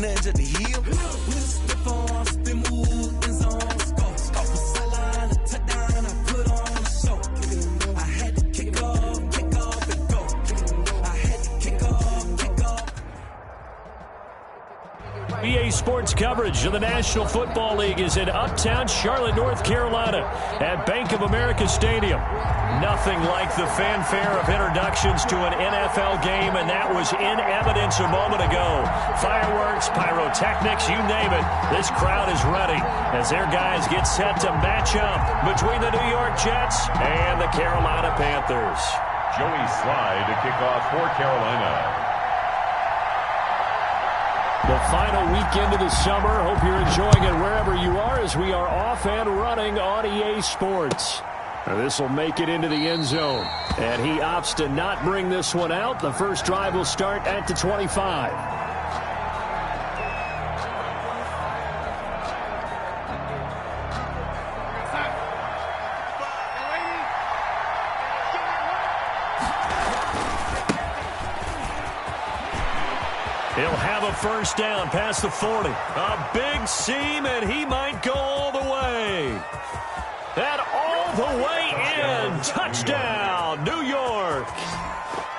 edge of the hill. Stiff arms, spin move, end zone, score. Off the sideline, a touchdown, I put on a show. I had to kick off, and go. I had to kick off. EA Sports coverage of the National Football League is in uptown Charlotte, North Carolina at Bank of America Stadium. Nothing like the fanfare of introductions to an NFL game, and that was in evidence a moment ago. Fireworks, pyrotechnics, you name it. This crowd is ready as their guys get set to match up between the New York Jets and the Carolina Panthers. Joey Slye to kick off for Carolina. The final weekend of the summer. Hope you're enjoying it wherever you are as we are off and running on EA Sports. This will make it into the end zone. And he opts to not bring this one out. The first drive will start at the 25. He'll have a first down past the 40. A big seam, and he might go all the way. And all the way in. Touchdown, New York.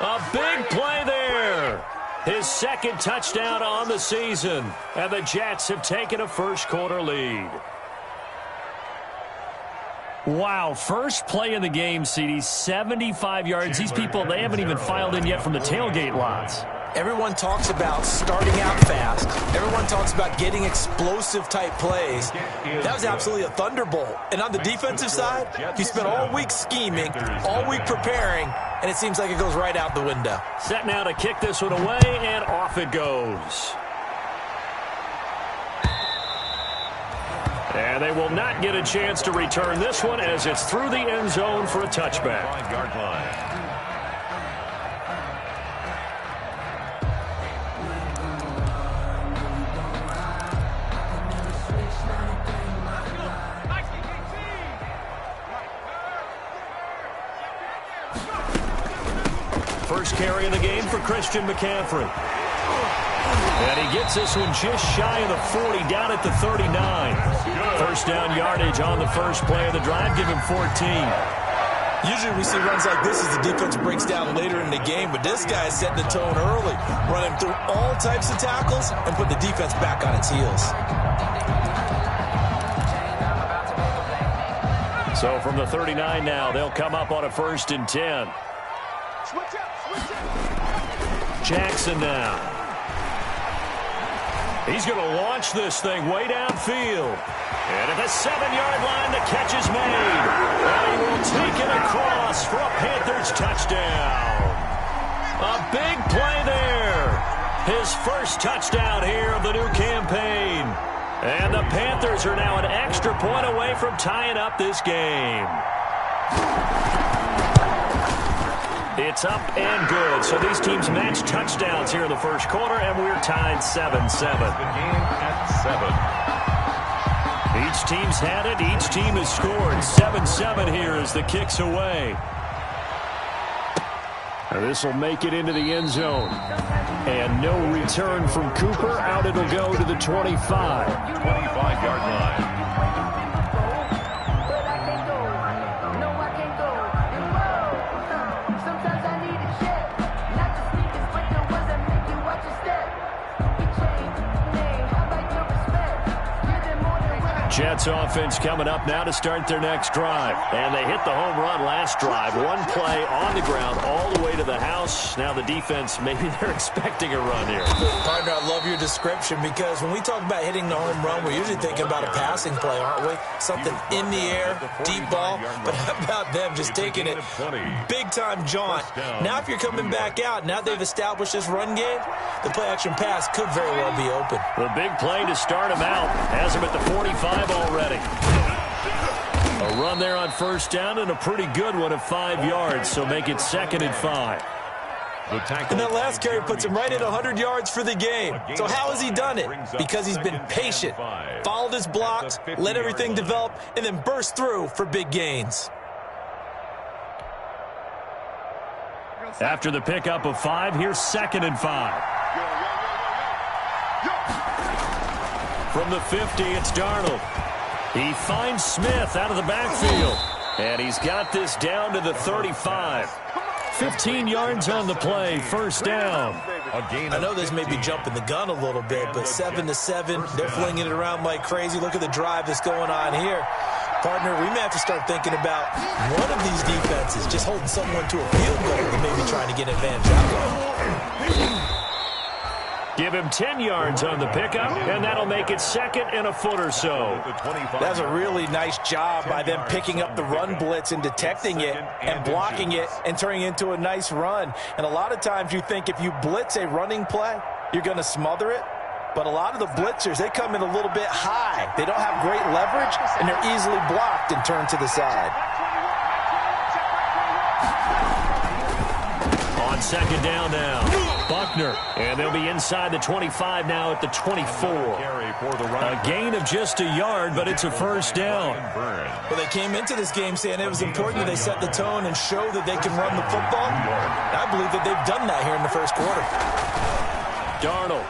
A big play there. His second touchdown on the season. And the Jets have taken a first-quarter lead. Wow, first play of the game, CD, 75 yards. These people, they haven't even filed in yet from the tailgate lots. Everyone talks about starting out fast. Everyone talks about getting explosive-type plays. That was absolutely a thunderbolt. And on the defensive side, he spent all week scheming, all week preparing, and it seems like it goes right out the window. Set now to kick this one away, and off it goes. And they will not get a chance to return this one as it's through the end zone for a touchback. 5-yard line. First carry of the game for Christian McCaffrey. And he gets this one just shy of the 40, down at the 39. First down yardage on the first play of the drive, give him 14. Usually we see runs like this as the defense breaks down later in the game, but this guy is setting the tone early, running through all types of tackles and put the defense back on its heels. So from the 39 now, they'll come up on a 1st and 10. Jackson now. He's going to launch this thing way downfield. And at the 7-yard line, the catch is made. And he will take it across for a Panthers touchdown. A big play there. His first touchdown here of the new campaign. And the Panthers are now an extra point away from tying up this game. It's up and good. So these teams match touchdowns here in the first quarter, and we're tied 7-7. The game at 7. Each team's had it. Each team has scored. 7-7 here as the kick's away. And this will make it into the end zone. And no return from Cooper. Out it'll go to the 25. 25-yard line. Jets offense coming up now to start their next drive. And they hit the home run last drive. One play on the ground all the way to the house. Now the defense, maybe they're expecting a run here. Partner, I love your description because when we talk about hitting the home run, we're usually thinking about a passing play, aren't we? Something in the air, deep ball. But how about them just taking it big-time jaunt? Now if you're coming back out, now they've established this run game, the play-action pass could very well be open. The big play to start him out. Has him at the 45 already. A run there on first down and a pretty good one at 5 yards, so make it 2nd and 5. And that last carry puts him right at 100 yards for the game. So how has he done it? Because he's been patient, followed his blocks, let everything develop, and then burst through for big gains. After the pickup of 5, here's 2nd and 5. From the 50, it's Darnold. He finds Smith out of the backfield. And he's got this down to the 35. 15 yards on the play, first down. I know this may be jumping the gun a little bit, but 7-7, they're flinging it around like crazy. Look at the drive that's going on here. Partner, we may have to start thinking about one of these defenses just holding someone to a field goal and maybe trying to get an advantage out. Give him 10 yards on the pickup, and that'll make it second and a foot or so. That's a really nice job by them picking up the run blitz and detecting it and blocking it and turning it into a nice run. And a lot of times you think if you blitz a running play, you're going to smother it. But a lot of the blitzers, they come in a little bit high. They don't have great leverage, and they're easily blocked and turned to the side. On second down now, Buckner. And they'll be inside the 25 now at the 24. A gain of just a yard, but it's a first down. Well, they came into this game saying it was important that they set the tone and show that they can run the football. And I believe that they've done that here in the first quarter. Darnold.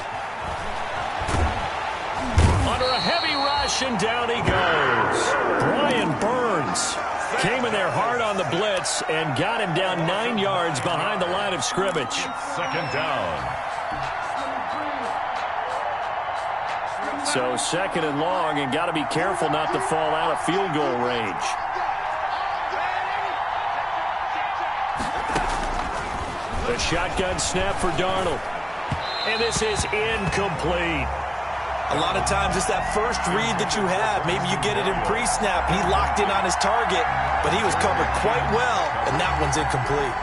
Under a heavy rush, and down he goes. Brian Burns came in there hard on the blitz and got him down 9 yards behind the line of scrimmage. Second down. So second and long, and got to be careful not to fall out of field goal range. The shotgun snap for Darnold. And this is incomplete. A lot of times it's that first read that you have. Maybe you get it in pre-snap. He locked in on his target, but he was covered quite well, and that one's incomplete.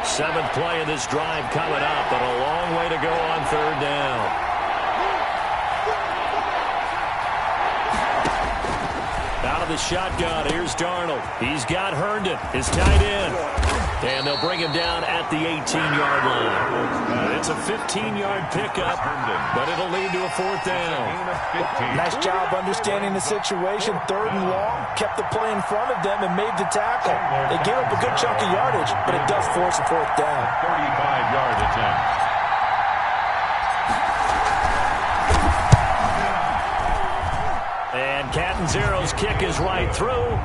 Seventh play of this drive coming up, but a long way to go on third down. Out of the shotgun, here's Darnold. He's got Herndon, his tight end. And they'll bring him down at the 18-yard line. It's a 15-yard pickup, but it'll lead to a fourth down. Nice job understanding the situation. Third and long, kept the play in front of them and made the tackle. They gave up a good chunk of yardage, but it does force a fourth down. 35-yard attempt. And Catanzaro's kick is right through.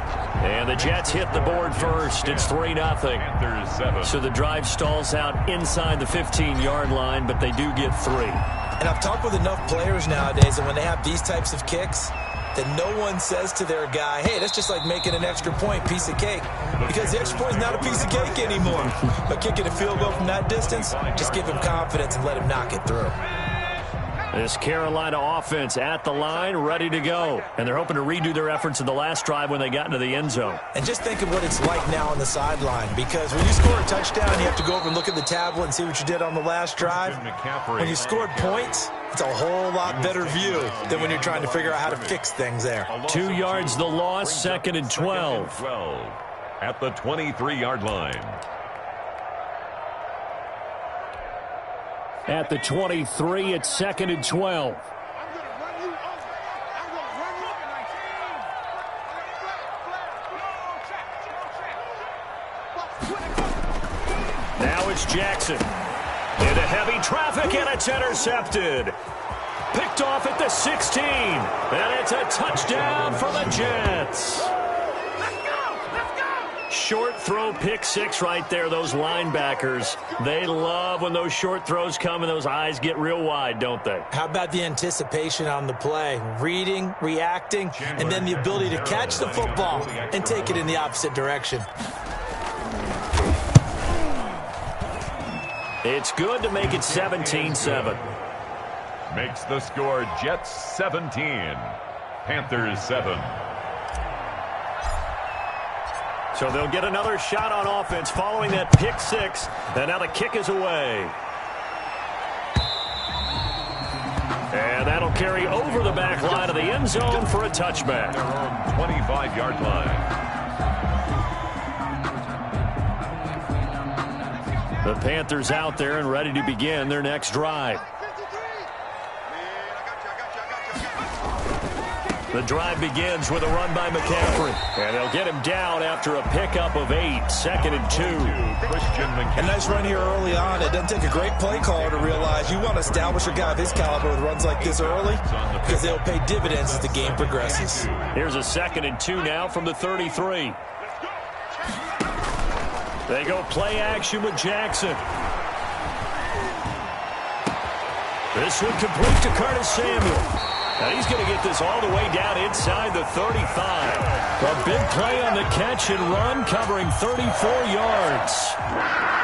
And the Jets hit the board first. It's 3-0. So the drive stalls out inside the 15-yard line, but they do get 3. And I've talked with enough players nowadays, and when they have these types of kicks, that no one says to their guy, hey, that's just like making an extra point, piece of cake. Because the extra point is not a piece of cake anymore. But kicking a field goal from that distance, just give him confidence and let him knock it through. This Carolina offense at the line, ready to go. And they're hoping to redo their efforts in the last drive when they got into the end zone. And just think of what it's like now on the sideline. Because when you score a touchdown, you have to go over and look at the tablet and see what you did on the last drive. When you scored points, it's a whole lot better view than when you're trying to figure out how to fix things there. 2 yards the loss, second and 12. At the 23-yard line. At the 23, it's second and 12. Now it's Jackson. Into heavy traffic, and it's intercepted. Picked off at the 16. And it's a touchdown for the Jets. Short throw, pick six right there. Those linebackers, they love when those short throws come and those eyes get real wide, don't they? How about the anticipation on the play? Reading, reacting, and then the ability to catch the football and take it in the opposite direction. It's good to make it 17-7. Makes the score Jets 17, Panthers 7. So they'll get another shot on offense following that pick six. And now the kick is away. And that'll carry over the back line of the end zone for a touchback. Their own 25-yard line. The Panthers out there and ready to begin their next drive. The drive begins with a run by McCaffrey. And they'll get him down after a pickup of 8. 2nd and 2. A nice run here early on. It doesn't take a great play caller to realize you want to establish a guy of his caliber with runs like this early because they'll pay dividends as the game progresses. Here's a 2nd and 2 now from the 33. They go play action with Jackson. This one complete to Curtis Samuel. And he's going to get this all the way down inside the 35. A big play on the catch and run, covering 34 yards.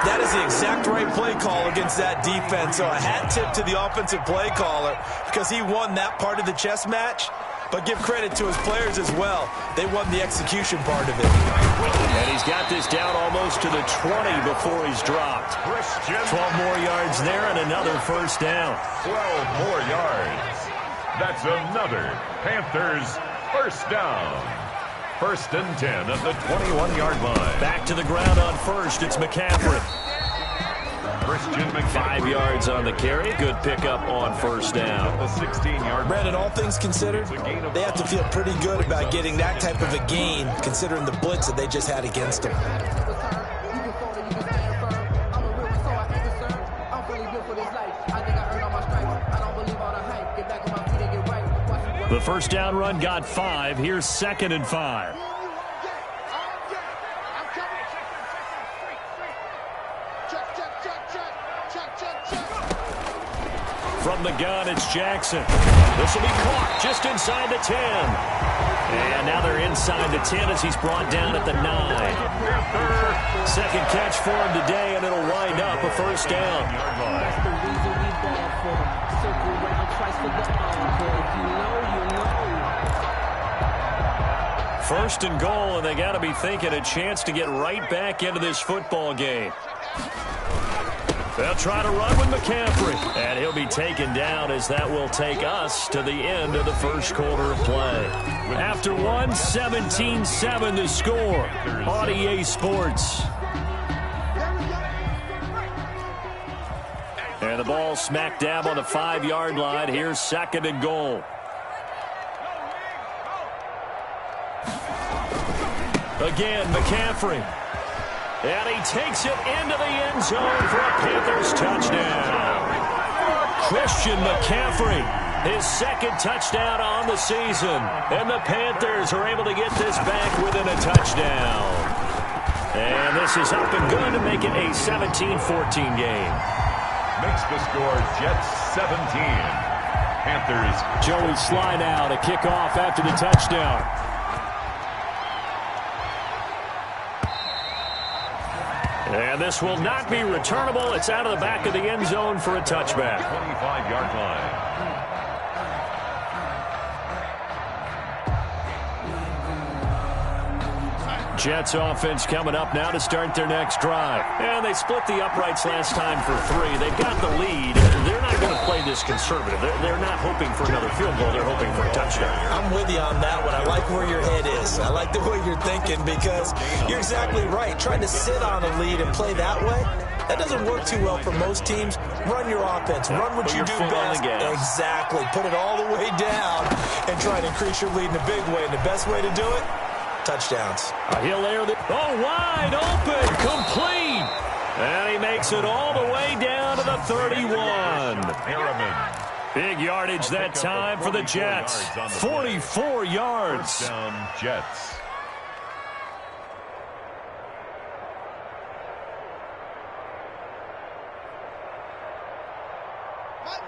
That is the exact right play call against that defense. So a hat tip to the offensive play caller because he won that part of the chess match. But give credit to his players as well. They won the execution part of it. And he's got this down almost to the 20 before he's dropped. 12 more yards there and another first down. 12 more yards. That's another Panthers first down. 1st and 10 at the 21-yard line. Back to the ground on first. It's McCaffrey. 5 yards on the carry. Good pickup on first down. The 16-yard. Brandon, all things considered, they have to feel pretty good about getting that type of a gain considering the blitz that they just had against them. The first down run got 5. Here's 2nd and 5. From the gun, it's Jackson. This will be caught just inside the 10. And now they're inside the 10 as he's brought down at the 9. Second catch for him today, and it'll wind up a first down. First and goal, and they got to be thinking a chance to get right back into this football game. They'll try to run with McCaffrey, and he'll be taken down as that will take us to the end of the first quarter of play. After one, 17-7 the score on EA Sports. And the ball smack dab on the 5-yard line. Here's 2nd and goal. Again, McCaffrey. And he takes it into the end zone for a Panthers touchdown. Christian McCaffrey, his 2nd touchdown on the season. And the Panthers are able to get this back within a touchdown. And this is up and good to make it a 17-14 game. Makes the score Jets 17. Panthers. Joey slide out, a kickoff after the touchdown. And this will not be returnable. It's out of the back of the end zone for a touchback. 25-yard line. Jets offense coming up now to start their next drive. And they split the uprights last time for 3. They've got the lead. They're not going to play this conservative. They're not hoping for another field goal. They're hoping for a touchdown. I'm with you on that one. I like where your head is. I like the way you're thinking because you're exactly right. Trying to sit on a lead and play that way, that doesn't work too well for most teams. Run your offense. Run what you do best. Exactly. Put it all the way down and try to increase your lead in a big way. And the best way to do it, touchdowns. He'll air the... Oh, wide open. Complete. And he makes it all the way down to the 31. Big yardage that time for the Jets. 44 yards. First down, Jets.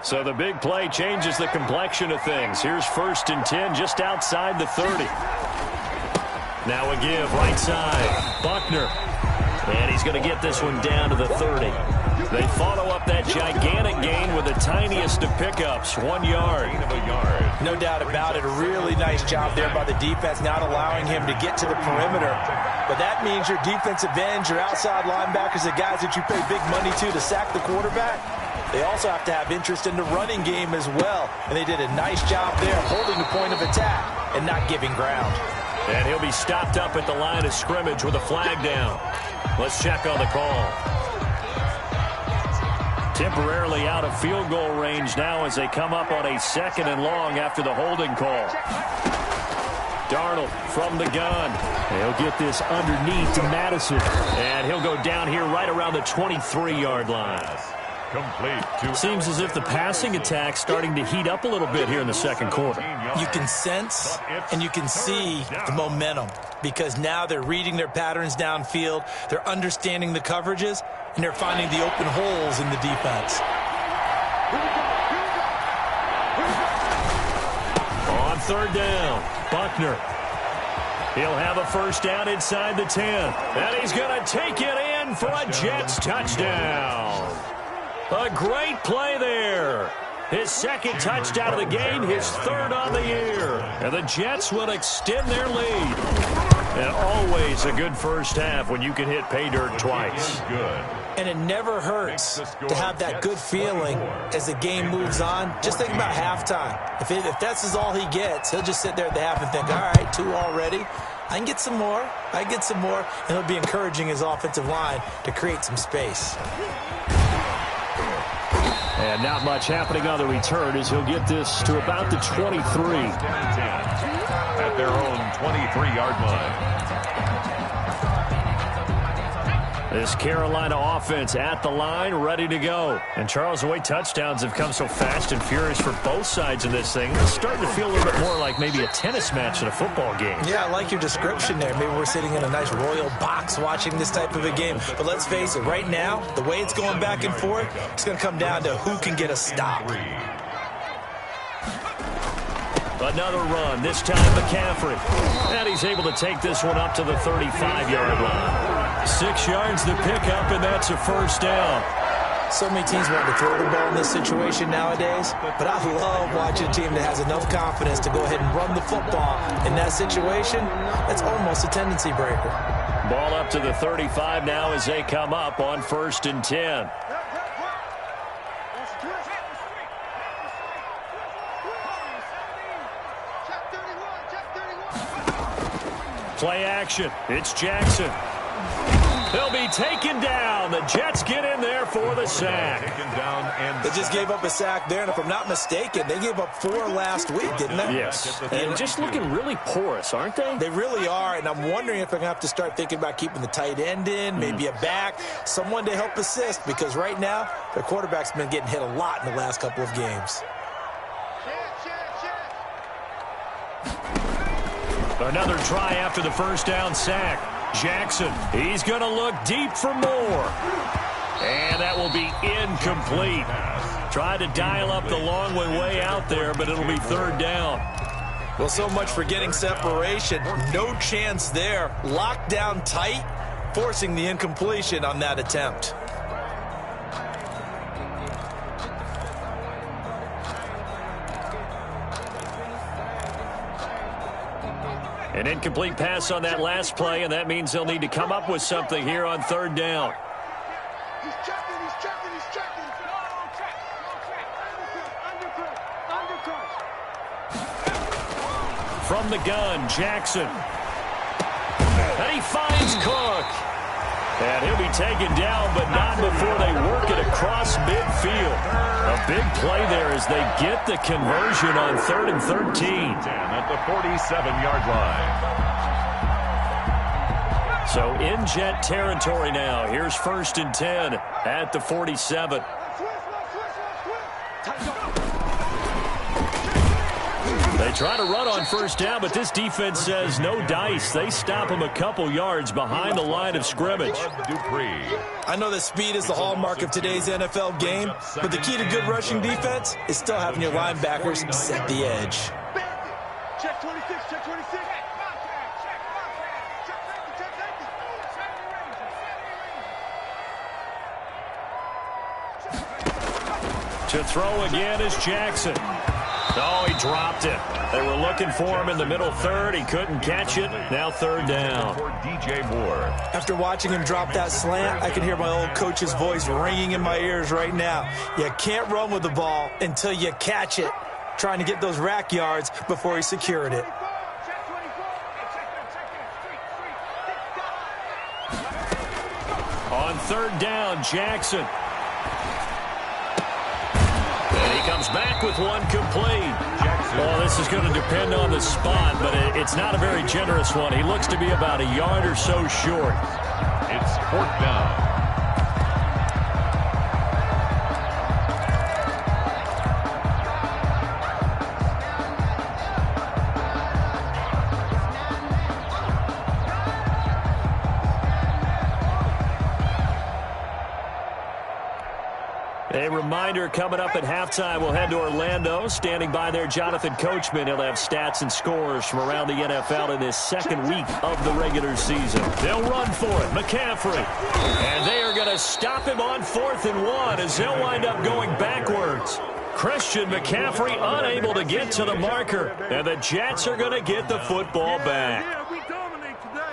So the big play changes the complexion of things. Here's 1st and 10 just outside the 30. Now a give right side. Buckner. And he's going to get this one down to the 30. They follow up that gigantic gain with the tiniest of pickups. 1 yard. No doubt about it. A really nice job there by the defense, not allowing him to get to the perimeter. But that means your defensive ends, your outside linebackers, the guys that you pay big money to sack the quarterback, they also have to have interest in the running game as well. And they did a nice job there holding the point of attack and not giving ground. And he'll be stopped up at the line of scrimmage with a flag down. Let's check on the call. Temporarily out of field goal range now as they come up on a 2nd and long after the holding call. Darnold from the gun. He'll get this underneath to Madison. And he'll go down here right around the 23-yard line. Complete. Seems as if the passing attack's starting to heat up a little bit here in the second quarter. You can sense and you can see the momentum because now they're reading their patterns downfield, they're understanding the coverages, and they're finding the open holes in the defense. On third down, Buckner. He'll have a first down inside the 10. And he's going to take it in for a Jets touchdown. A great play there. His second touchdown of the game, his third on the year. And the Jets will extend their lead. And always a good first half when you can hit pay dirt twice. And it never hurts to have that good feeling as the game moves on. Just think about halftime. If that's all he gets, he'll just sit there at the half and think, all right, 2 already. I can get some more. I can get some more. And he'll be encouraging his offensive line to create some space. And not much happening on the return as he'll get this to about the 23. At their own 23-yard line. This Carolina offense at the line, ready to go. And Charles, the way touchdowns have come so fast and furious for both sides in this thing, it's starting to feel a little bit more like maybe a tennis match in a football game. Yeah, I like your description there. Maybe we're sitting in a nice royal box watching this type of a game. But let's face it, right now, the way it's going back and forth, it's going to come down to who can get a stop. Another run, this time McCaffrey. And he's able to take this one up to the 35-yard line. 6 yards to pick up, and that's a first down. So many teams want to throw the ball in this situation nowadays, but I love watching a team that has enough confidence to go ahead and run the football. In that situation, that's almost a tendency breaker. Ball up to the 35 now as they come up on 1st and 10. Play action. It's Jackson. He'll be taken down. The Jets get in there for the sack. They just gave up a sack there, and if I'm not mistaken, they gave up 4 last week, didn't they? Yes. And just looking really porous, aren't they? They really are, and I'm wondering if I'm going to have to start thinking about keeping the tight end in, maybe a back, someone to help assist, because right now, their quarterback's been getting hit a lot in the last couple of games. Another try after the first down sack. Jackson, he's going to look deep for more. And that will be incomplete. Tried to dial up the long way out there, but it'll be 3rd down. Well, so much for getting separation. No chance there. Locked down tight, forcing the incompletion on that attempt. An incomplete pass on that last play, and that means they'll need to come up with something here on 3rd down. He's checking. From the gun, Jackson. And he finds Cook. And he'll be taken down, but not before they work it across midfield. A big play there as they get the conversion on 3rd and 13. At the 47-yard line. So in Jet territory now. Here's 1st and 10 at the 47. They try to run on 1st down, but this defense says no dice. They stop them a couple yards behind the line of scrimmage. I know that speed is the hallmark of today's NFL game, but the key to good rushing defense is still having your linebackers set the edge. Check 26, check 26. To throw again is Jackson. Oh, he dropped it. They were looking for him in the middle 3rd. He couldn't catch it. Now 3rd down. For DJ Moore. After watching him drop that slant, I can hear my old coach's voice ringing in my ears right now. You can't run with the ball until you catch it. Trying to get those rack yards before he secured it. On 3rd down, Jackson. And he comes back with one complete. Jackson Well, this is going to depend on the spot, but it's not a very generous one. He looks to be about a yard or so short. It's 4th down. A reminder, coming up at halftime, we'll head to Orlando. Standing by there, Jonathan Coachman. He'll have stats and scores from around the NFL in this second week of the regular season. They'll run for it. McCaffrey. And they are going to stop him on 4th and 1 as he'll wind up going backwards. Christian McCaffrey unable to get to the marker. And the Jets are going to get the football back. Yeah, we dominate today.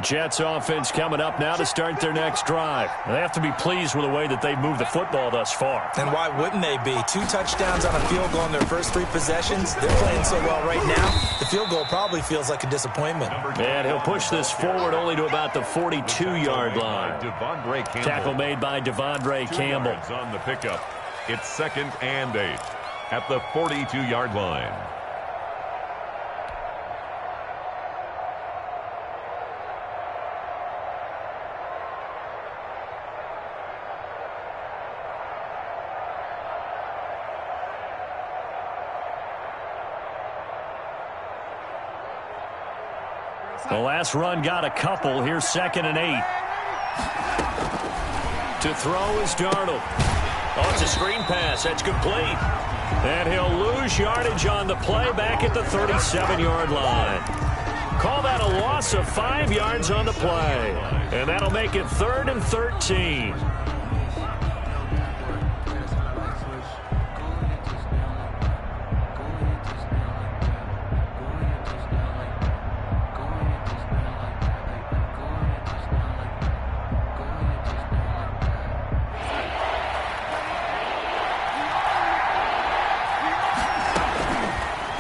Jets offense coming up now to start their next drive. They have to be pleased with the way that they've moved the football thus far. And why wouldn't they be? 2 touchdowns on a field goal in their first 3 possessions. They're playing so well right now, the field goal probably feels like a disappointment. And he'll push this forward only to about the 42-yard line. Tackle made by Devondre Campbell. On the pickup. It's 2nd and 8 at the 42-yard line. The last run got a couple. Here's 2nd and 8. To throw is Darnold. Oh, it's a screen pass. That's complete. And he'll lose yardage on the play back at the 37-yard line. Call that a loss of 5 yards on the play. And that'll make it 3rd and 13.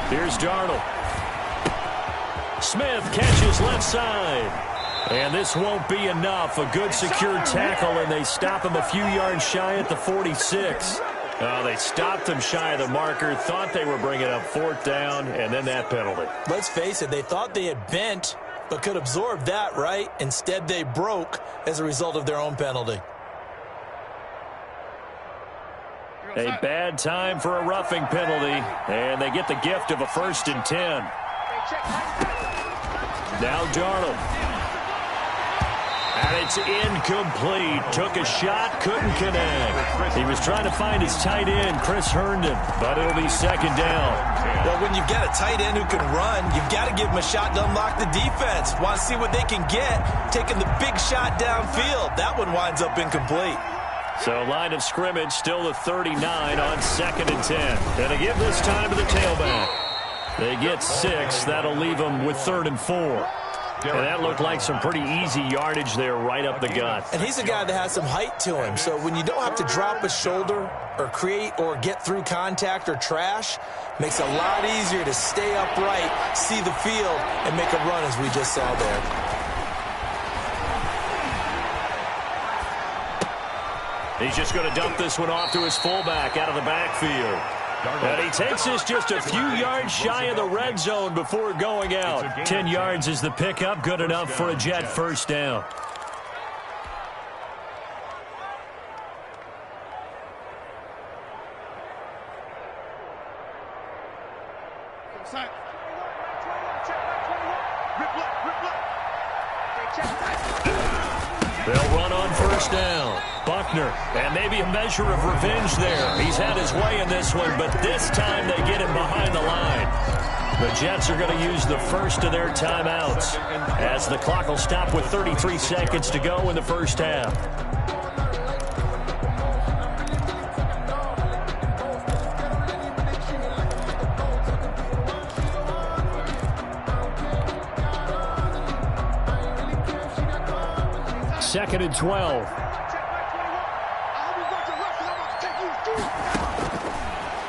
Here's Darnold. Smith catches left side. And this won't be enough. A good secure tackle, and they stop him a few yards shy at the 46. They stopped him shy of the marker, thought they were bringing up 4th down, and then that penalty. Let's face it, they thought they had bent, but could absorb that, right? Instead, they broke as a result of their own penalty. A bad time for a roughing penalty, and they get the gift of a 1st and 10. Now Darnold. And it's incomplete. Took a shot, couldn't connect. He was trying to find his tight end, Chris Herndon, but it'll be 2nd down. Well, when you've got a tight end who can run, you've got to give him a shot to unlock the defense. Want to see what they can get, taking the big shot downfield. That one winds up incomplete. So line of scrimmage still the 39 on 2nd and 10. And they give this time to the tailback. They get 6. That'll leave them with 3rd and 4. And that looked like some pretty easy yardage there right up the gut. And he's a guy that has some height to him. So when you don't have to drop a shoulder or create or get through contact or trash, makes it a lot easier to stay upright, see the field, and make a run as we just saw there. He's just going to dump this one off to his fullback out of the backfield. And he takes this just a few yards shy of the red zone before going out. 10 yards is the pickup, good enough for a Jet 1st down. They'll run on 1st down. Buckner, and maybe a measure of revenge there. He's had his way in this one, but this time they get him behind the line. The Jets are going to use the first of their timeouts as the clock will stop with 33 seconds to go in the first half. Second and 12.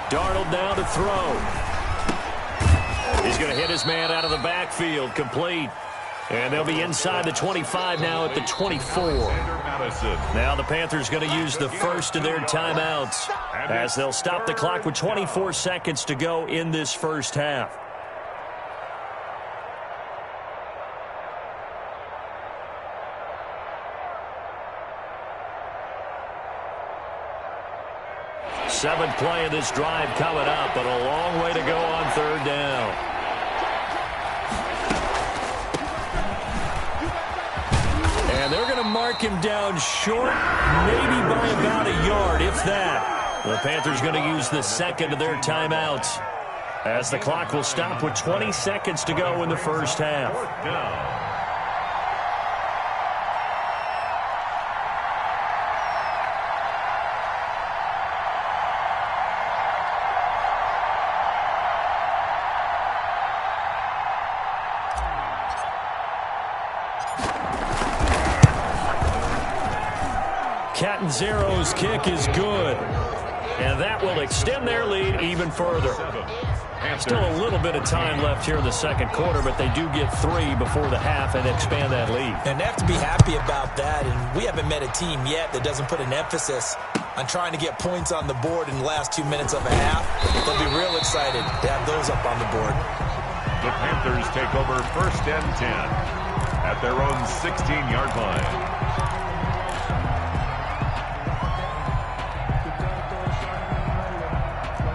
Darnold now to throw. He's going to hit his man out of the backfield. Complete. And they'll be inside the 25 now at the 24. Now the Panthers going to use the first of their timeouts as they'll stop the clock with 24 seconds to go in this first half. Seventh play of this drive coming up, but a long way to go on third down. And they're going to mark him down short, maybe by about a yard, if that. The Panthers going to use the second of their timeouts as the clock will stop with 20 seconds to go in the first half. Catanzaro's kick is good, and that will extend their lead even further. Still a little bit of time left here in the second quarter, but they do get 3 before the half and expand that lead. And they have to be happy about that, and we haven't met a team yet that doesn't put an emphasis on trying to get points on the board in the last 2 minutes of a half. They'll be real excited to have those up on the board. The Panthers take over 1st and 10 at their own 16-yard line.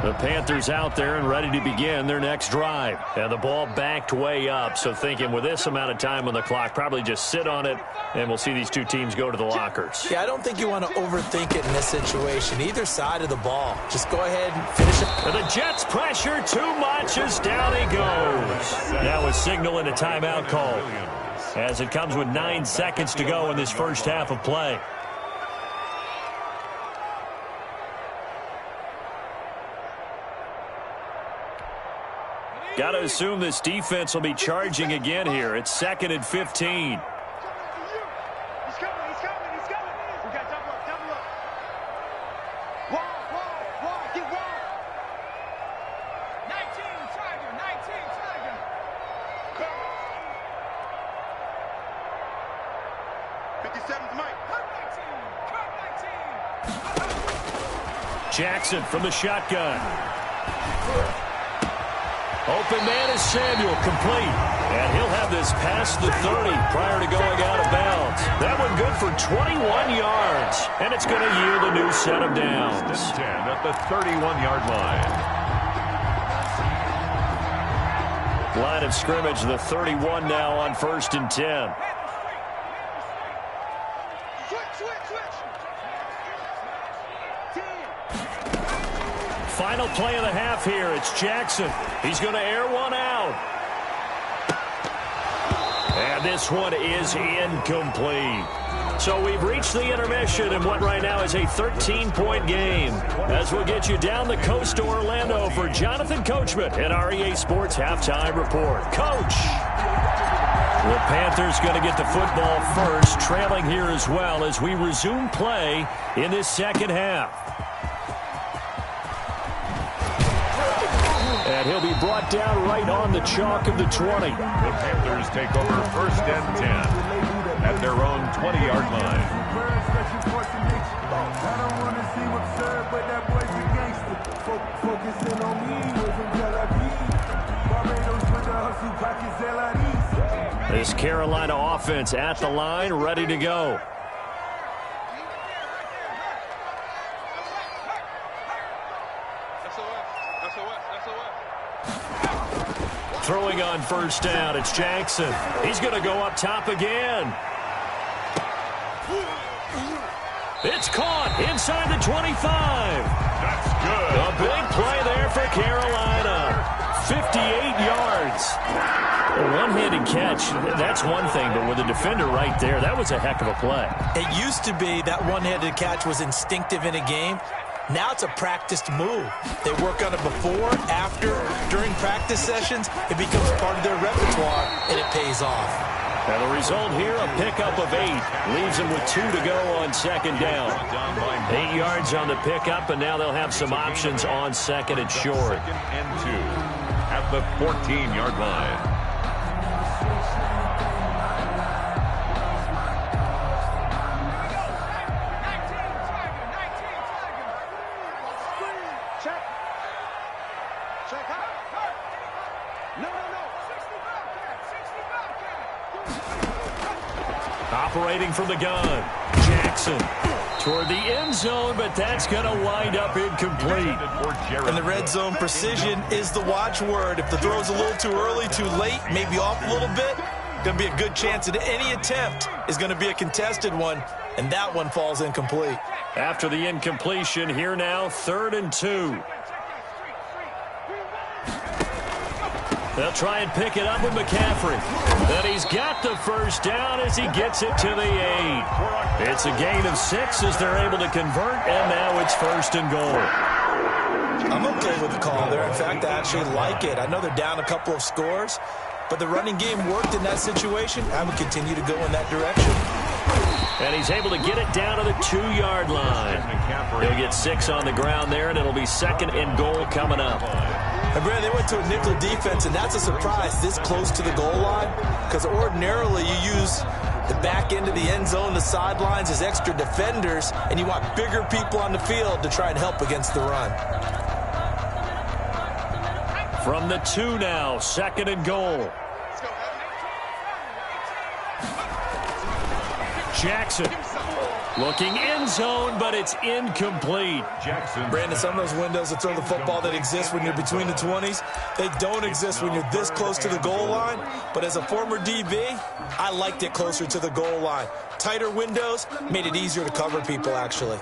The Panthers out there and ready to begin their next drive. And the ball backed way up, so thinking with this amount of time on the clock, probably just sit on it, and we'll see these two teams go to the lockers. Yeah, I don't think you want to overthink it in this situation. Either side of the ball. Just go ahead and finish it. And the Jets pressure too much as down he goes. Now a signal and a timeout call as it comes with 9 seconds to go in this first half of play. Got to assume this defense will be charging again here. It's 2nd and 15. He's coming. We got double up. Wall, get wall. 19, Tiger. 57's Mike. Cut 19. Jackson from the shotgun. Open man is Samuel, complete. And he'll have this past the 30 prior to going out of bounds. That one good for 21 yards. And it's going to yield a new set of downs. 10 at the 31-yard line. Line of scrimmage, the 31 now on 1st and 10. Final play of the half here. It's Jackson. He's going to air one out. And this one is incomplete. So we've reached the intermission in what right now is a 13-point game. As we'll get you down the coast to Orlando for Jonathan Coachman at REA Sports Halftime Report. Coach! The Panthers going to get the football first, trailing here as well as we resume play in this second half. And he'll be brought down right on the chalk of the 20. The Panthers take over 1st and 10 at their own 20-yard line. This Carolina offense at the line, ready to go. Throwing on 1st down, it's Jackson. He's going to go up top again. It's caught inside the 25. That's good. A big play there for Carolina. 58 yards. A one-handed catch, that's one thing, but with a defender right there, that was a heck of a play. It used to be that one-handed catch was instinctive in a game. Now it's a practiced move. They work on it before, after, during practice sessions. It becomes part of their repertoire, and it pays off. And the result here, a pickup of 8. Leaves them with 2 to go on 2nd down. 8 yards on the pickup, and now they'll have some options on 2nd and short. 2nd and 2 at the 14-yard line. Operating from the gun, Jackson toward the end zone, but that's going to wind up incomplete. And the red zone precision is the watchword. If the throw's a little too early, too late, maybe off a little bit, going to be a good chance that any attempt is going to be a contested one, and that one falls incomplete. After the incompletion, here now, 3rd and 2. They'll try and pick it up with McCaffrey. But he's got the first down as he gets it to the 8. It's a gain of 6 as they're able to convert, and now it's 1st and goal. I'm okay with the call there. In fact, I actually like it. I know they're down a couple of scores, but the running game worked in that situation. I would continue to go in that direction. And he's able to get it down to the 2-yard line. He'll get 6 on the ground there, and it'll be 2nd and goal coming up. And Brad, they went to a nickel defense, and that's a surprise this close to the goal line, because ordinarily you use the back end of the end zone, the sidelines as extra defenders, and you want bigger people on the field to try and help against the run. From the 2 now, 2nd and goal. Jackson looking end zone, but it's incomplete. Jackson. Brandon, some of those windows to throw the football that exist when you're between the 20s, they don't exist when you're this close to the goal line. But as a former DB, I liked it closer to the goal line. Tighter windows made it easier to cover people, actually.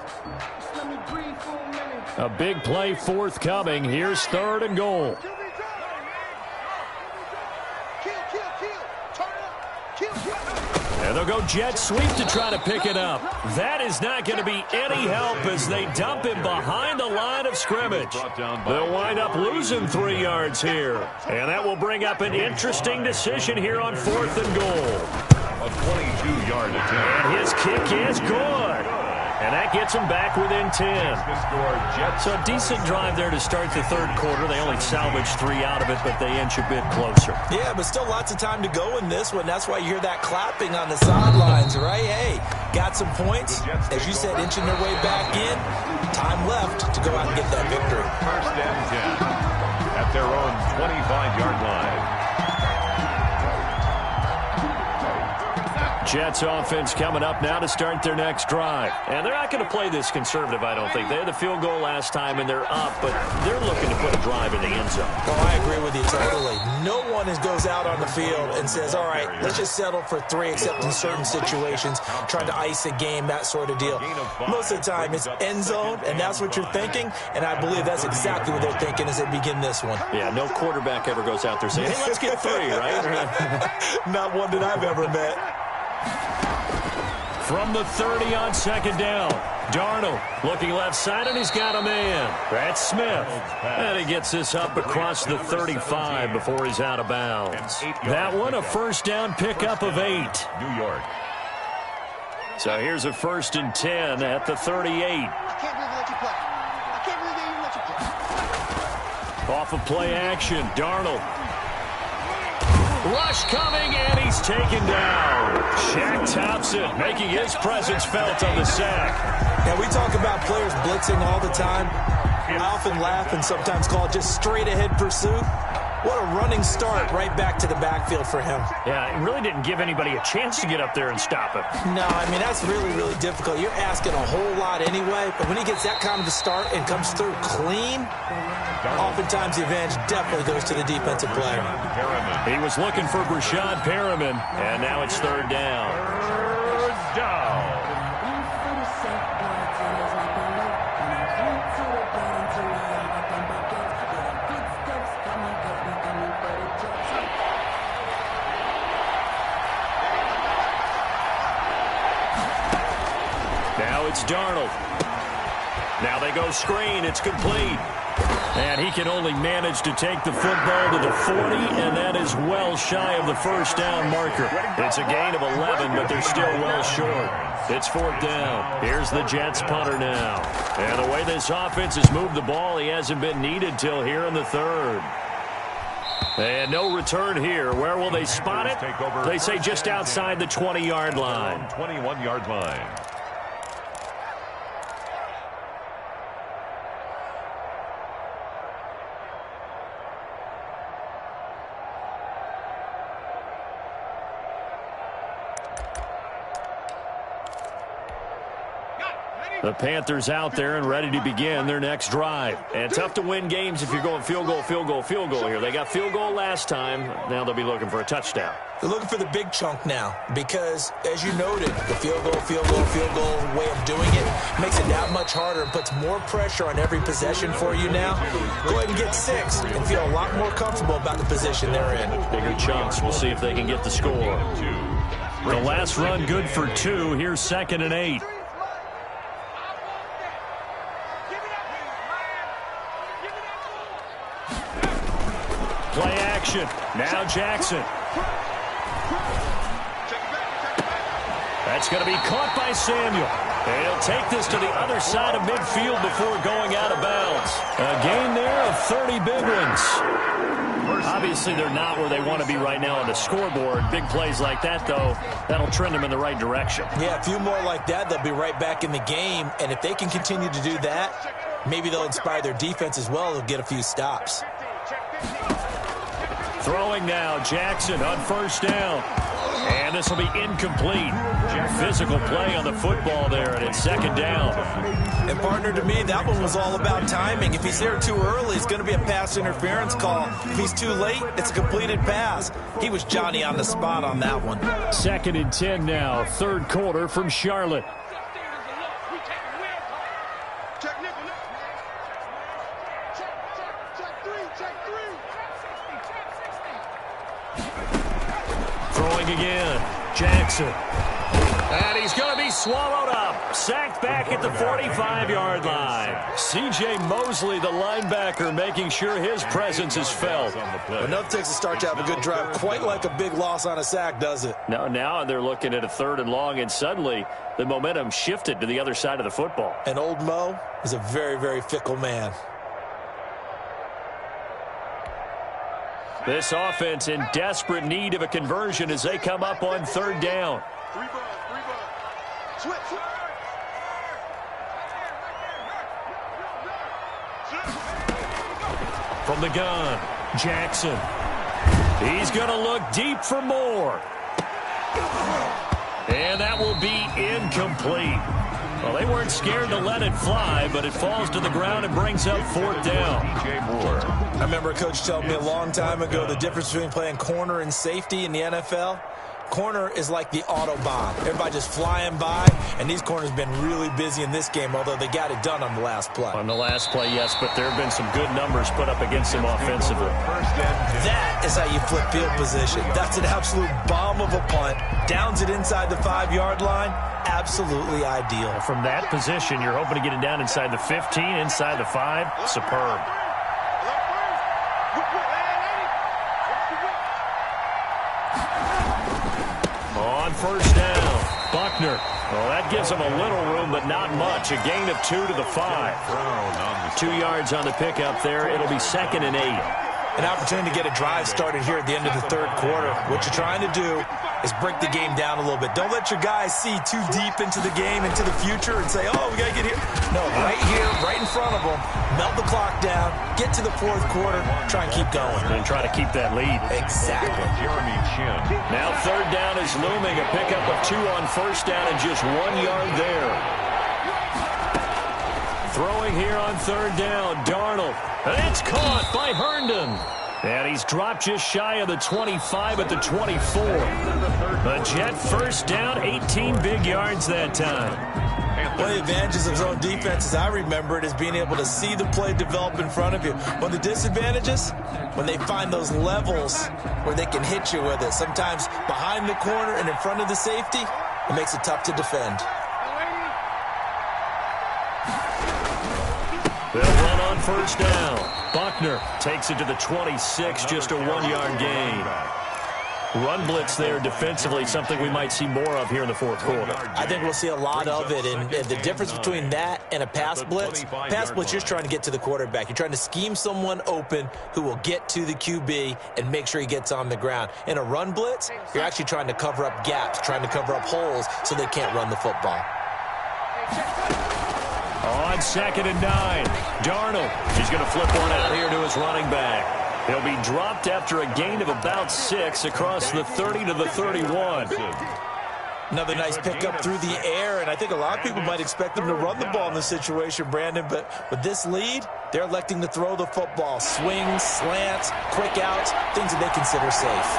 A big play forthcoming. Here's 3rd and goal. And they'll go jet sweep to try to pick it up. That is not going to be any help as they dump him behind the line of scrimmage. They'll wind up losing 3 yards here. And that will bring up an interesting decision here on 4th and goal. A 22-yard attempt. And his kick is good. And that gets them back within 10. So a decent drive there to start the 3rd quarter. They only salvaged 3 out of it, but they inch a bit closer. Yeah, but still lots of time to go in this one. That's why you hear that clapping on the sidelines, right? Hey, got some points. As you said, inching their way back in. Time left to go out and get that victory. 1st and 10 at their own 25-yard line. Jets offense coming up now to start their next drive. And they're not going to play this conservative, I don't think. They had the field goal last time, and they're up, but they're looking to put a drive in the end zone. Oh, I agree with you totally. No one goes out on the field and says, all right, let's just settle for 3, except in certain situations, trying to ice a game, that sort of deal. Most of the time, it's end zone, and that's what you're thinking, and I believe that's exactly what they're thinking as they begin this one. Yeah, no quarterback ever goes out there saying, hey, let's get 3, right? Not one that I've ever met. From the 30 on 2nd down, Darnold looking left side, and he's got a man. That's Smith. And he gets this up across the 35 before he's out of bounds. That one, a 1st down pickup of 8. New York. So here's a 1st and 10 at the 38. I can't believe they let you play. I can't believe they even let you play. Off of play action, Darnold. Rush coming, and he's taken down. Shaq Thompson making his presence felt on the sack. Yeah, we talk about players blitzing all the time. I often laugh and sometimes call it just straight-ahead pursuit. What a running start right back to the backfield for him. Yeah, it really didn't give anybody a chance to get up there and stop him. No, I mean, that's really, really difficult. You're asking a whole lot anyway, but when he gets that kind of a start and comes through clean, oftentimes the advantage definitely goes to the defensive player. He was looking for Brashad Perriman, and now it's 3rd down. 3rd down. Now it's Darnold. Now they go screen. It's complete. And he can only manage to take the football to the 40, and that is well shy of the 1st down marker. It's a gain of 11, but they're still well short. It's 4th down. Here's the Jets punter now. And the way this offense has moved the ball, he hasn't been needed till here in the 3rd. And no return here. Where will they spot it? They say just outside the 20-yard line. 21-yard line. The Panthers out there and ready to begin their next drive. And tough to win games if you're going field goal, field goal, field goal here. They got field goal last time. Now they'll be looking for a touchdown. They're looking for the big chunk now because, as you noted, the field goal, field goal, field goal way of doing it makes it that much harder and puts more pressure on every possession for you now. Go ahead and get 6 and feel a lot more comfortable about the position they're in. Bigger chunks. We'll see if they can get the score. The last run good for 2. Here's 2nd and 8. Play action. Now Jackson. That's going to be caught by Samuel. And he'll take this to the other side of midfield before going out of bounds. A gain there of 30 big ones. Obviously, they're not where they want to be right now on the scoreboard. Big plays like that, though, that'll trend them in the right direction. Yeah, a few more like that, they'll be right back in the game. And if they can continue to do that, maybe they'll inspire their defense as well. They'll get a few stops. Throwing now, Jackson on 1st down. And this will be incomplete. Physical play on the football there, and it's 2nd down. And, partner, to me, that one was all about timing. If he's there too early, it's going to be a pass interference call. If he's too late, it's a completed pass. He was Johnny on the spot on that one. 2nd and 10 now, 3rd quarter from Charlotte. Throwing again, Jackson. And he's going to be swallowed up. Sacked back at the 45-yard line. C.J. Mosley, the linebacker, making sure his presence is felt. Enough takes a start to have a good drive. Quite like a big loss on a sack, does it? Now they're looking at a 3rd and long, and suddenly the momentum shifted to the other side of the football. And old Mo is a very, very fickle man. This offense in desperate need of a conversion as they come up on 3rd down. From the gun, Jackson. He's going to look deep for more. And that will be incomplete. Well, they weren't scared to let it fly, but it falls to the ground and brings up 4th down. I remember a coach told me a long time ago the difference between playing corner and safety in the NFL. Corner is like the Autobahn. Everybody just flying by, and these corners have been really busy in this game, although they got it done on the last play. On the last play, yes, but there have been some good numbers put up against them offensively. That is how you flip field position. That's an absolute bomb of a punt. Downs it inside the 5-yard line. Absolutely ideal. From that position, you're hoping to get it down inside the 15, inside the 5. Superb. On 1st down, Buckner. Well, that gives them a little room, but not much. A gain of 2 to the 5. 2 yards on the pickup there. It'll be 2nd and 8. An opportunity to get a drive started here at the end of the 3rd quarter. What you're trying to do is break the game down a little bit. Don't let your guys see too deep into the game, into the future, and say, oh, we got to get here. No, right here, right in front of them, melt the clock down, get to the 4th quarter, try and keep going. And try to keep that lead. Exactly. Now 3rd down is looming. A pickup of 2 on 1st down and just 1 yard there. Throwing here on 3rd down, Darnold. And it's caught by Herndon. And he's dropped just shy of the 25 at the 24. A Jet 1st down, 18 big yards that time. One of the advantages of zone defense, as I remember it, is being able to see the play develop in front of you. One of the disadvantages, when they find those levels where they can hit you with it, sometimes behind the corner and in front of the safety, it makes it tough to defend. They'll run on 1st down. Buckner takes it to the 26, just a 1-yard gain. Run blitz there defensively, something we might see more of here in the 4th quarter. I think we'll see a lot of it, and the difference between that and a pass blitz, you're just trying to get to the quarterback. You're trying to scheme someone open who will get to the QB and make sure he gets on the ground. In a run blitz, you're actually trying to cover up gaps, trying to cover up holes so they can't run the football. On 2nd and 9, Darnold. He's going to flip one out here to his running back. He'll be dropped after a gain of about 6 across the 30 to the 31. Another nice pickup through the air, and I think a lot of people might expect them to run the ball in this situation, Brandon, but with this lead, they're electing to throw the football. Swings, slants, quick outs, things that they consider safe.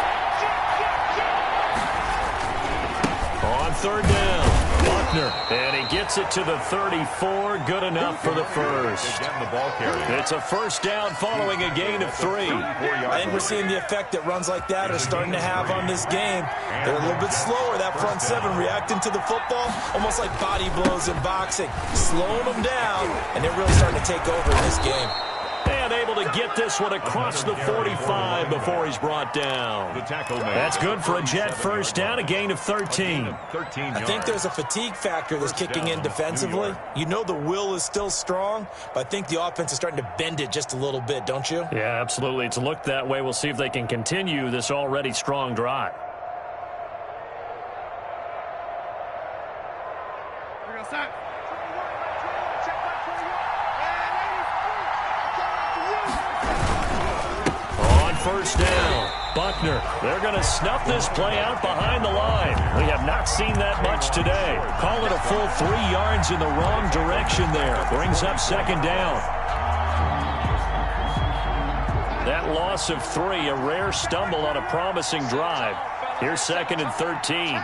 On third down, Buckner, and he gets it to the 34, good enough for the first. It's a first down following a gain of 3. I think we're seeing the effect that runs like that are starting to have on this game. They're a little bit slower, that front seven, reacting to the football, almost like body blows in boxing, slowing them down, and they're really starting to take over in this game. And able to get this one across the 45 before he's brought down. That's good for a Jet first down, a gain of 13. I think there's a fatigue factor that's kicking in defensively. You know the will is still strong, but I think the offense is starting to bend it just a little bit, don't you? Yeah, absolutely. It's looked that way. We'll see if they can continue this already strong drive. First down, Buckner. They're going to snuff this play out behind the line. We have not seen that much today. Call it a full 3 yards in the wrong direction there. Brings up second down. That loss of 3, a rare stumble on a promising drive. Here's second and 13.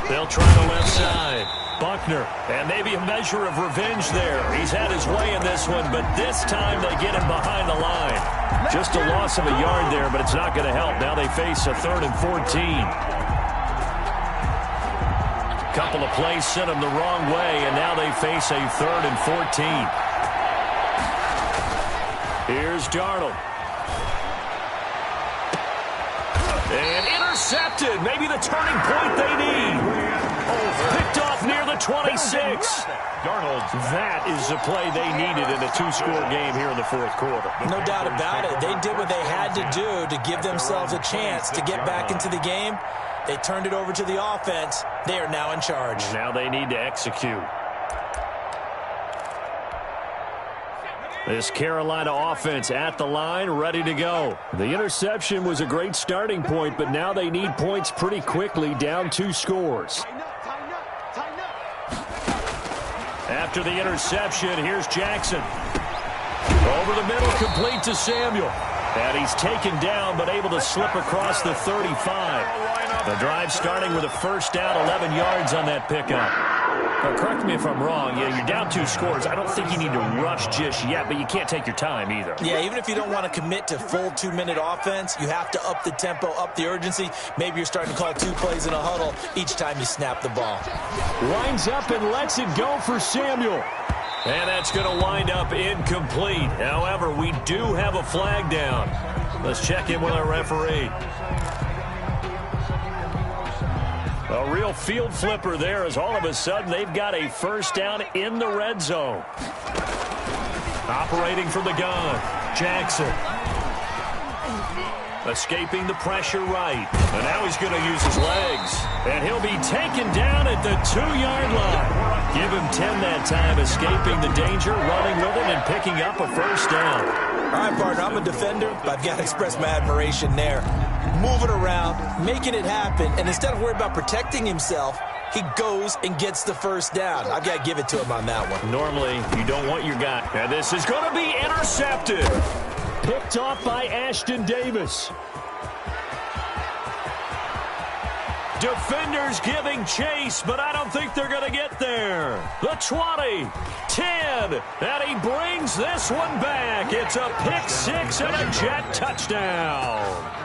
They'll try the left side. Buckner, and maybe a measure of revenge there. He's had his way in this one, but this time they get him behind the line. Just a loss of a yard there, but it's not going to help. Now they face a 3rd and 14. Couple of plays sent them the wrong way, and now they face a 3rd and 14. Here's Darnold. And intercepted. Maybe the turning point they need. Picked off near the 26. That is the play they needed in a 2-score game here in the 4th quarter. No doubt about it. They did what they had to do to give themselves a chance to get back into the game. They turned it over to the offense. They are now in charge. Now they need to execute. This Carolina offense at the line, ready to go. The interception was a great starting point, but now they need points pretty quickly, down 2 scores. After the interception, here's Jackson. Over the middle, complete to Samuel. And he's taken down, but able to slip across the 35. The drive starting with a first down, 11 yards on that pickup. Now, correct me if I'm wrong. Yeah, you're down 2 scores. I don't think you need to rush just yet, but you can't take your time either. Yeah, even if you don't want to commit to full 2-minute offense, you have to up the tempo, up the urgency. Maybe you're starting to call 2 plays in a huddle each time you snap the ball. Lines up and lets it go for Samuel. And that's going to wind up incomplete. However, we do have a flag down. Let's check in with our referee. A real field flipper there, as all of a sudden they've got a first down in the red zone. Operating from the gun, Jackson. Escaping the pressure right. And now he's going to use his legs. And he'll be taken down at the 2-yard line. Give him 10 that time, escaping the danger, running with it, and picking up a first down. All right, partner, I'm a defender, but I've got to express my admiration there. Moving around, making it happen, and instead of worrying about protecting himself, he goes and gets the first down. I've got to give it to him on that one. Normally, you don't want your guy. And this is going to be intercepted. Picked off by Ashton Davis. Defenders giving chase, but I don't think they're going to get there. The 20, 10, and he brings this one back. It's a pick 6 and a Jet touchdown.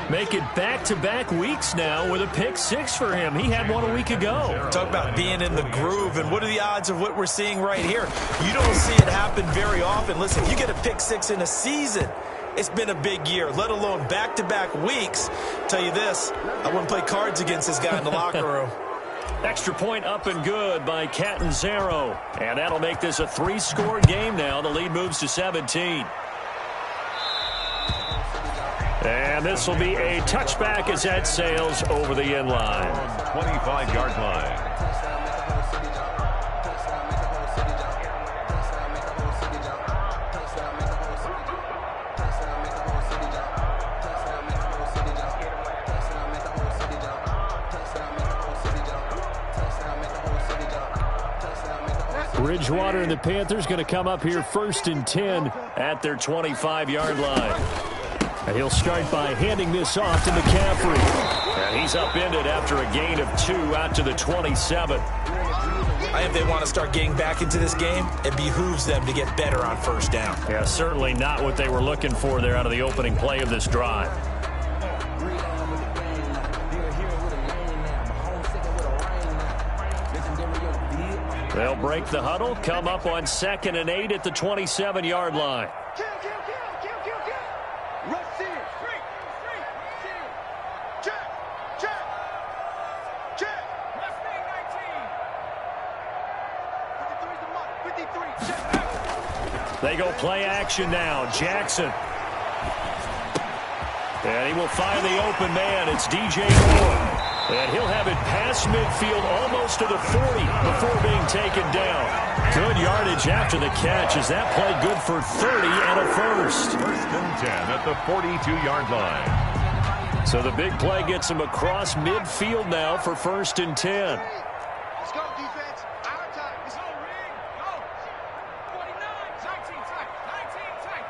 Make it back-to-back weeks now with a pick 6 for him. He had one a week ago. Talk about being in the groove, and what are the odds of what we're seeing right here? You don't see it happen very often. Listen, if you get a pick 6 in a season, it's been a big year, let alone back-to-back weeks. Tell you this, I wouldn't play cards against this guy in the locker room. Extra point up and good by Catanzaro. And that'll make this a 3-score game now. The lead moves to 17. And this will be a touchback as that sails over the end line. 25-yard line. Bridgewater and the Panthers going to come up here 1st and 10 at their 25-yard line. And he'll start by handing this off to McCaffrey. And he's upended after a gain of 2 out to the 27. I think they want to start getting back into this game. It behooves them to get better on 1st down. Yeah, certainly not what they were looking for there out of the opening play of this drive. They'll break the huddle, come up on 2nd and 8 at the 27-yard line. They go play action now. Jackson. And he will find the open man. It's DJ Moore. And he'll have it past midfield almost to the 40 before being taken down. Good yardage after the catch as that play good for 30 and a first. 1st and 10 at the 42-yard line. So the big play gets him across midfield now for 1st and 10. Let's go, defense. Our time. Let's go, Ring. Go. 49, 19 tight. 19 tight.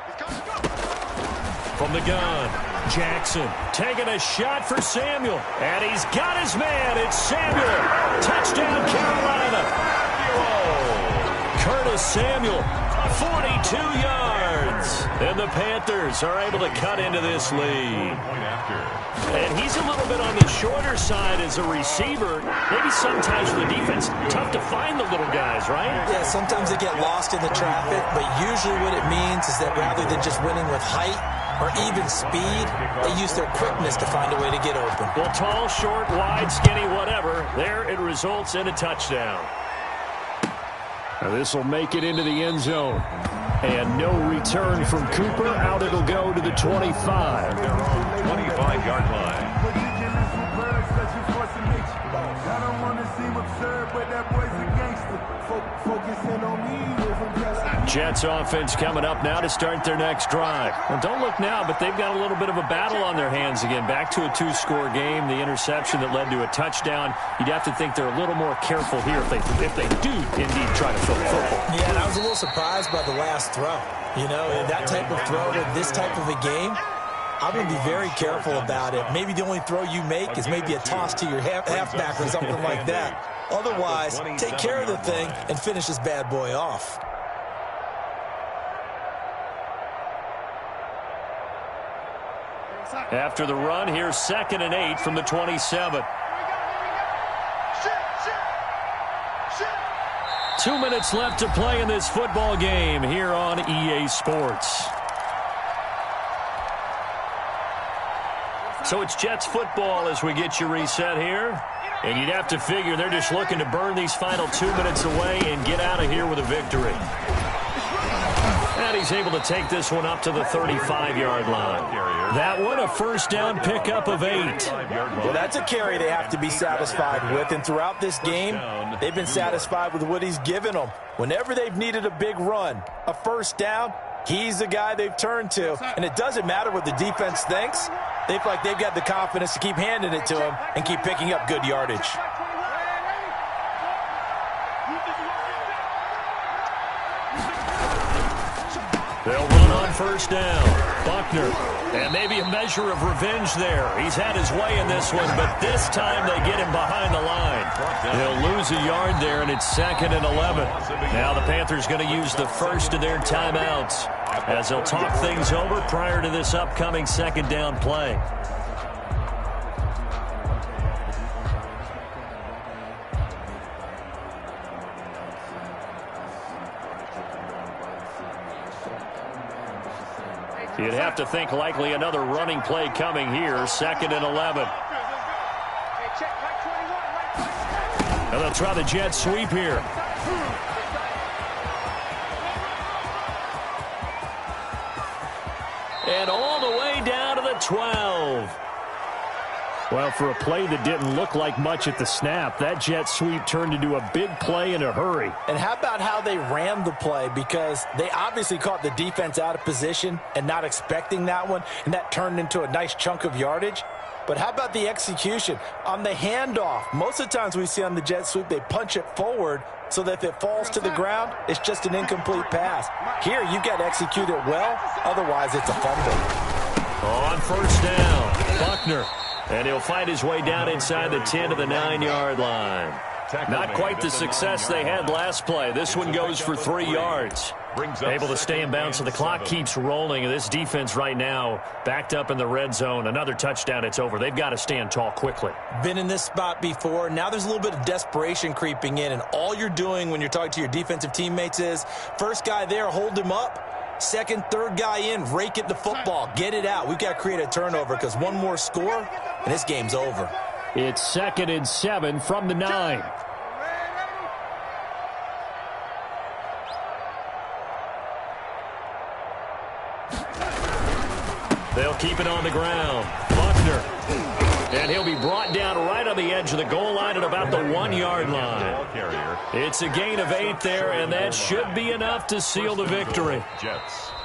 Let's go. From the gun, Jackson taking a shot for Samuel. And he's got his man. It's Samuel. Touchdown, Carolina. Whoa. Curtis Samuel, 42 yards. And the Panthers are able to cut into this lead. And he's a little bit on the shorter side as a receiver. Maybe sometimes for the defense, tough to find the little guys, right? Yeah, sometimes they get lost in the traffic, but usually what it means is that rather than just winning with height or even speed, they use their quickness to find a way to get open. Well, tall, short, wide, skinny, whatever, there it results in a touchdown. Now this will make it into the end zone. And no return from Cooper. Out it'll go to the 25. 25-yard line. Jets offense coming up now to start their next drive. Well, don't look now, but they've got a little bit of a battle on their hands again. Back to a 2-score game. The interception that led to a touchdown. You'd have to think they're a little more careful here if they do indeed try to throw the football. Yeah, and I was a little surprised by the last throw. You know, that type of throw to this type of a game, I'm going to be very careful about it. Maybe the only throw you make is maybe a toss to your halfback or something like that. Otherwise, take care of the thing and finish this bad boy off. After the run, here's 2nd and 8 from the 27. 2 minutes left to play in this football game here on EA Sports. So it's Jets football as we get you reset here. And you'd have to figure they're just looking to burn these final 2 minutes away and get out of here with a victory. And he's able to take this one up to the 35-yard line. That one, a 1st down pickup of 8. Well, that's a carry they have to be satisfied with. And throughout this game, they've been satisfied with what he's given them. Whenever they've needed a big run, a 1st down, he's the guy they've turned to. And it doesn't matter what the defense thinks. They feel like they've got the confidence to keep handing it to him and keep picking up good yardage. They'll run on 1st down. Buckner. And maybe a measure of revenge there. He's had his way in this one, but this time they get him behind the line. He'll lose a yard there, and it's 2nd and 11. Now the Panthers going to use the first of their timeouts as they'll talk things over prior to this upcoming 2nd down play. You'd have to think likely another running play coming here. 2nd and 11. And they'll try the jet sweep here. And all the way down to the 12. Well, for a play that didn't look like much at the snap, that jet sweep turned into a big play in a hurry. And how about how they ran the play? Because they obviously caught the defense out of position and not expecting that one, and that turned into a nice chunk of yardage. But how about the execution? On the handoff, most of the times we see on the jet sweep, they punch it forward so that if it falls to the ground, it's just an incomplete pass. Here, you've got to execute it well, otherwise it's a fumble. On first down, Buckner. And he'll find his way down inside the 10 to the 9-yard line. Not quite the success they had last play. This one goes for 3 yards. Able to stay in bounds, so the clock keeps rolling. This defense right now backed up in the red zone. Another touchdown, it's over. They've got to stand tall quickly. Been in this spot before. Now there's a little bit of desperation creeping in, and all you're doing when you're talking to your defensive teammates is first guy there, hold him up. Second, third guy in, rake it the football. Get it out. We've got to create a turnover because one more score, and this game's over. It's 2nd and 7 from the 9. They'll keep it on the ground. Buckner. And he'll be brought down right on the edge of the goal line at about the 1-yard line. It's a gain of 8 there, and that should be enough to seal the victory.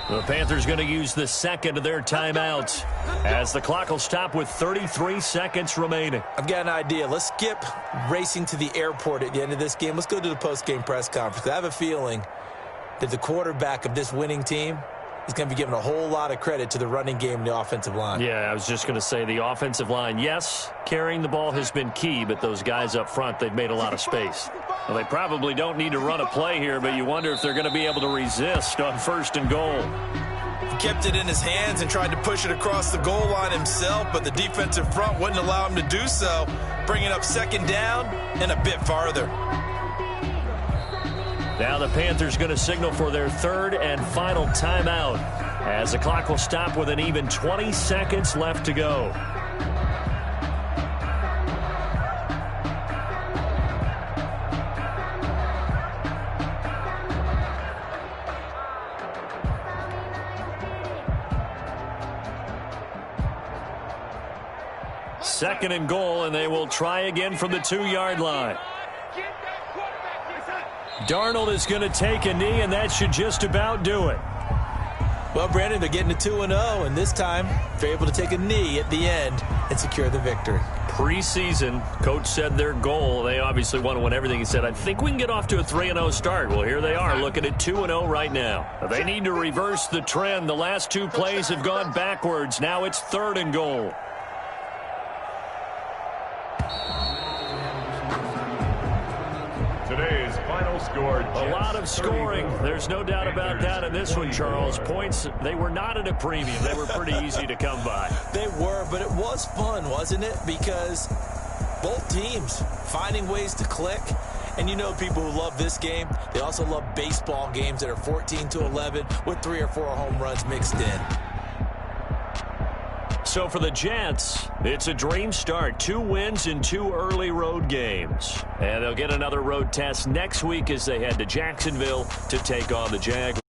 The Panthers going to use the second of their timeouts as the clock will stop with 33 seconds remaining. I've got an idea. Let's skip racing to the airport at the end of this game. Let's go to the post-game press conference. I have a feeling that the quarterback of this winning team is going to be given a whole lot of credit to the running game and the offensive line. Yeah, I was just going to say the offensive line, yes, carrying the ball has been key, but those guys up front, they've made a lot of space. Well, they probably don't need to run a play here, but you wonder if they're going to be able to resist on 1st and goal. He kept it in his hands and tried to push it across the goal line himself, but the defensive front wouldn't allow him to do so, bringing up 2nd down and a bit farther. Now the Panthers going to signal for their 3rd and final timeout as the clock will stop with an even 20 seconds left to go. Second and goal, and they will try again from the 2-yard line. Darnold is going to take a knee, and that should just about do it. Well, Brandon, they're getting to 2-0, and this time they're able to take a knee at the end and secure the victory. Preseason, coach said their goal, they obviously want to win everything. He said, I think we can get off to a 3-0 start. Well, here they are looking at 2-0 right now. They need to reverse the trend. The last 2 plays have gone backwards. Now it's 3rd and goal. Today's final score, A lot of scoring. There's no doubt about that in this one, Charles. Points, they were not at a premium. They were pretty easy to come by. They were, but it was fun, wasn't it? Because both teams finding ways to click. And you know people who love this game, they also love baseball games that are 14-11 with 3 or 4 home runs mixed in. So for the Jets, it's a dream start. 2 wins in 2 early road games. And they'll get another road test next week as they head to Jacksonville to take on the Jaguars.